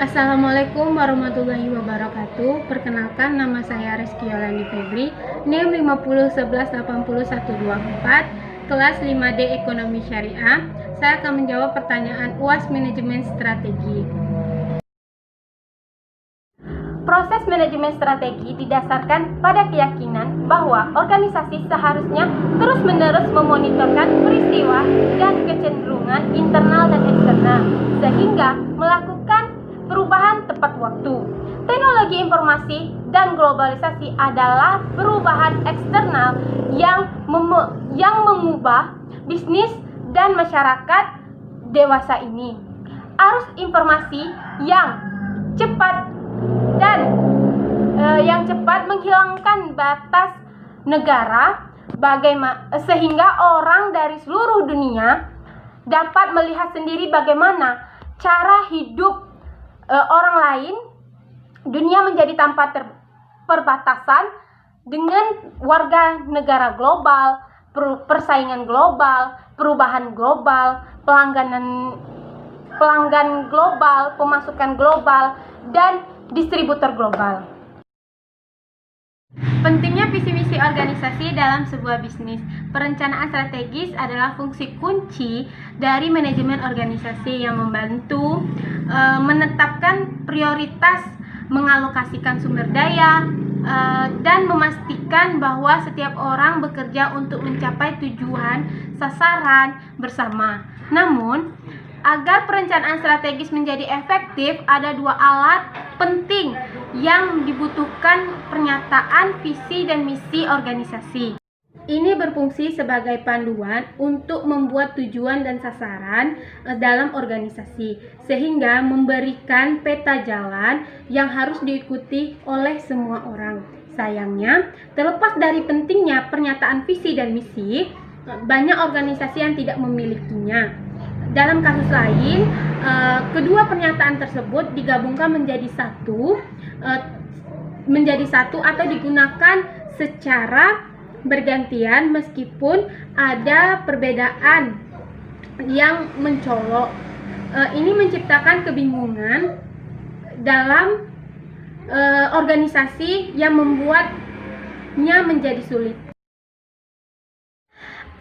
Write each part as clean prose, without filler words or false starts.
Assalamualaikum warahmatullahi wabarakatuh. Perkenalkan, nama saya Reski Yolandi Febri, NIM 5011801124, kelas 5D Ekonomi Syariah. Saya akan menjawab pertanyaan UAS Manajemen Strategi. Proses manajemen strategi didasarkan pada keyakinan bahwa organisasi seharusnya terus-menerus memonitorkan peristiwa dan kecenderungan internal dan eksternal, sehingga melakukan perubahan tepat waktu. Teknologi informasi dan globalisasi adalah perubahan eksternal yang mengubah bisnis dan masyarakat dewasa ini. Arus informasi yang cepat menghilangkan batas negara, sehingga orang dari seluruh dunia dapat melihat sendiri bagaimana cara hidup orang lain. Dunia menjadi tanpa perbatasan dengan warga negara global, persaingan global, perubahan global, pelanggan global, pemasukan global, dan distributor global. Pentingnya visi misi organisasi dalam sebuah bisnis. Perencanaan strategis adalah fungsi kunci dari manajemen organisasi yang membantu menetapkan prioritas, mengalokasikan sumber daya, dan memastikan bahwa setiap orang bekerja untuk mencapai tujuan sasaran bersama. Namun, agar perencanaan strategis menjadi efektif, ada dua alat penting yang dibutuhkan: pernyataan visi dan misi organisasi. Ini berfungsi sebagai panduan untuk membuat tujuan dan sasaran dalam organisasi, sehingga memberikan peta jalan yang harus diikuti oleh semua orang. Sayangnya, terlepas dari pentingnya pernyataan visi dan misi, banyak organisasi yang tidak memilikinya. Dalam kasus lain, kedua pernyataan tersebut digabungkan menjadi satu atau digunakan secara bergantian meskipun ada perbedaan yang mencolok. Ini menciptakan kebingungan dalam organisasi yang membuatnya menjadi sulit.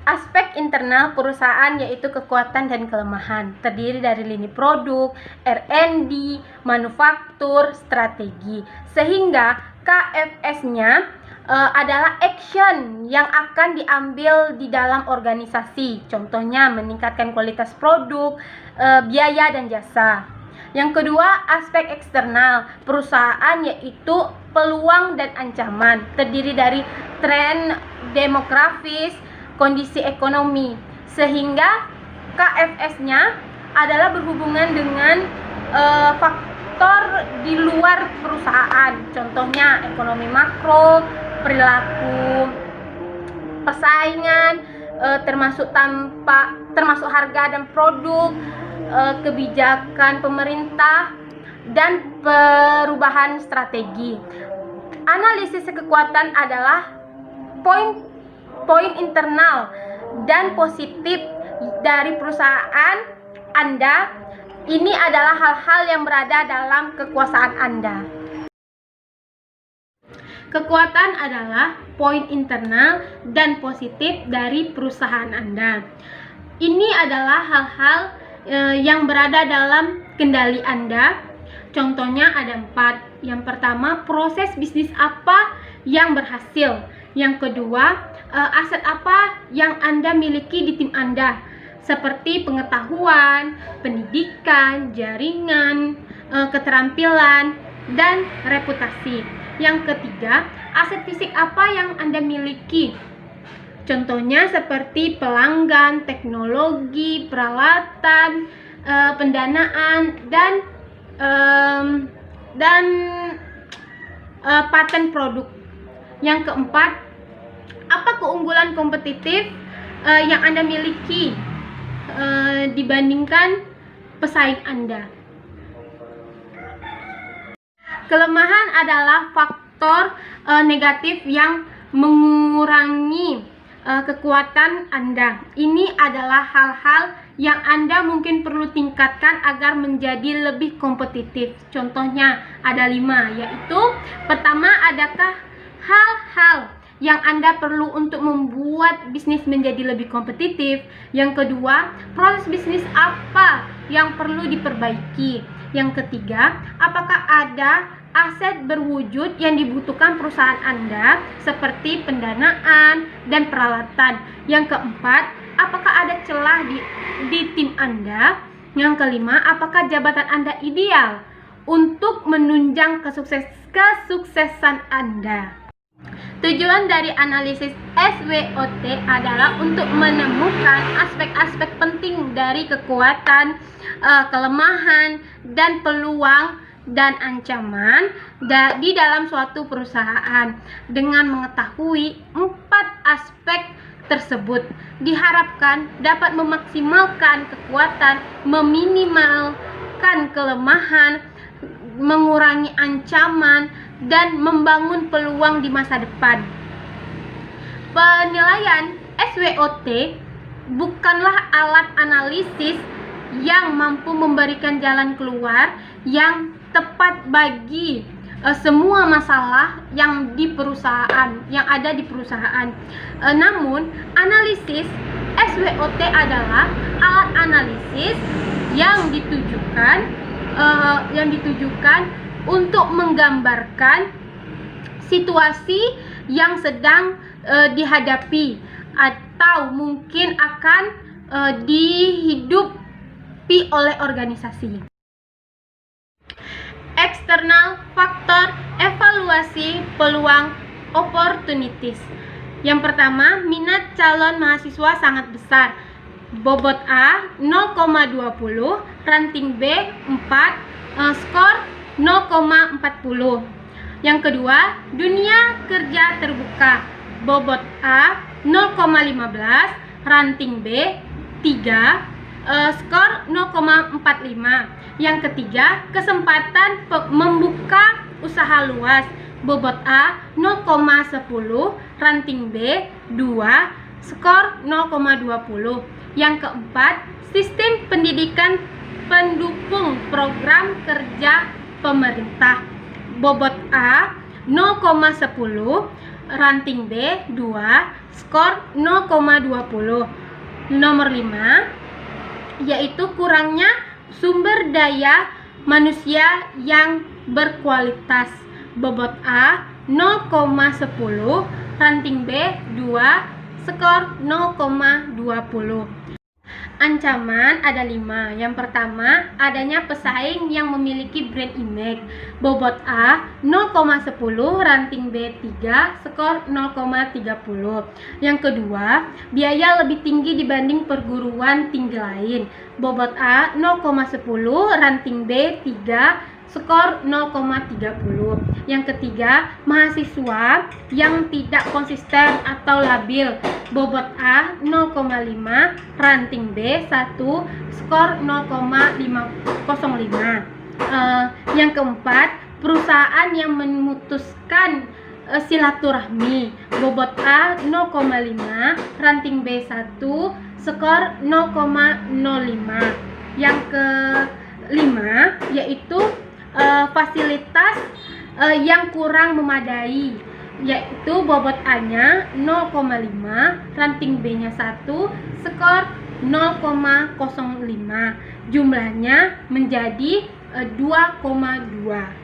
Aspek internal perusahaan yaitu kekuatan dan kelemahan, terdiri dari lini produk, R&D, manufaktur, strategi. Sehingga KFS-nya adalah action yang akan diambil di dalam organisasi. Contohnya meningkatkan kualitas produk, biaya dan jasa. Yang kedua, aspek eksternal perusahaan yaitu peluang dan ancaman, terdiri dari tren demografis, kondisi ekonomi, sehingga KFS-nya adalah berhubungan dengan faktor di luar perusahaan, contohnya ekonomi makro, perilaku persaingan, termasuk harga dan produk, kebijakan pemerintah, dan perubahan strategi. Analisis kekuatan adalah poin internal dan positif dari perusahaan Anda. Ini adalah hal-hal yang berada dalam kekuasaan Anda. Kekuatan adalah poin internal dan positif dari perusahaan Anda. Ini adalah hal-hal yang berada dalam kendali Anda. Contohnya ada 4. Yang pertama, proses bisnis apa yang berhasil. Yang kedua, aset apa yang Anda miliki di tim Anda, seperti pengetahuan, pendidikan, jaringan, keterampilan, dan reputasi. Yang ketiga, aset fisik apa yang Anda miliki. Contohnya seperti pelanggan, teknologi, peralatan, pendanaan, dan paten produk. Yang keempat, apa keunggulan kompetitif yang Anda miliki dibandingkan pesaing Anda. Kelemahan adalah faktor negatif yang mengurangi kekuatan Anda. Ini adalah hal-hal yang Anda mungkin perlu tingkatkan agar menjadi lebih kompetitif. Contohnya ada 5, yaitu pertama, adakah hal-hal yang Anda perlu untuk membuat bisnis menjadi lebih kompetitif? Yang kedua, proses bisnis apa yang perlu diperbaiki? Yang ketiga, apakah ada aset berwujud yang dibutuhkan perusahaan Anda seperti pendanaan dan peralatan? Yang keempat, apakah ada celah di tim Anda? Yang kelima, apakah jabatan Anda ideal untuk menunjang kesuksesan Anda? Tujuan dari analisis SWOT adalah untuk menemukan aspek-aspek penting dari kekuatan, kelemahan, dan peluang dan ancaman di dalam suatu perusahaan. Dengan mengetahui 4 aspek tersebut, diharapkan dapat memaksimalkan kekuatan, meminimalkan kelemahan, mengurangi ancaman, dan membangun peluang di masa depan. Penilaian SWOT bukanlah alat analisis yang mampu memberikan jalan keluar yang tepat bagi semua masalah yang ada di perusahaan. Namun, analisis SWOT adalah alat analisis yang ditujukan untuk menggambarkan situasi yang sedang dihadapi atau mungkin akan dihidupi oleh organisasi. Eksternal faktor evaluasi peluang opportunities. Yang pertama, minat calon mahasiswa sangat besar. Bobot A 0,20, ranting B 4, skor 0,40. Yang kedua, dunia kerja terbuka. Bobot A 0,15, ranting B 3, skor 0,45. Yang ketiga, kesempatan membuka usaha luas. Bobot A 0,10, ranting B 2, skor 0,20. Yang keempat, sistem pendidikan pendukung program kerja pemerintah. Bobot A 0,10, ranting B 2, skor 0,20. Nomor 5, yaitu kurangnya sumber daya manusia yang berkualitas. Bobot A 0,10, ranting B 2, skor 0,20. Ancaman ada 5. Yang pertama, adanya pesaing yang memiliki brand image. Bobot A 0,10, ranting B 3, skor 0,30. Yang kedua, biaya lebih tinggi dibanding perguruan tinggi lain. Bobot A 0,10, ranting B 3, skor 0,30. Yang ketiga, mahasiswa yang tidak konsisten atau labil. Bobot A 0,5, ranting B 1, skor 0,05. Yang keempat, perusahaan yang memutuskan silaturahmi. Bobot A 0,5, ranting B 1, skor 0,05. Yang kelima, yaitu fasilitas yang kurang memadai, yaitu bobot A-nya 0,5, ranting B-nya 1, skor 0,05. Jumlahnya menjadi 2,2.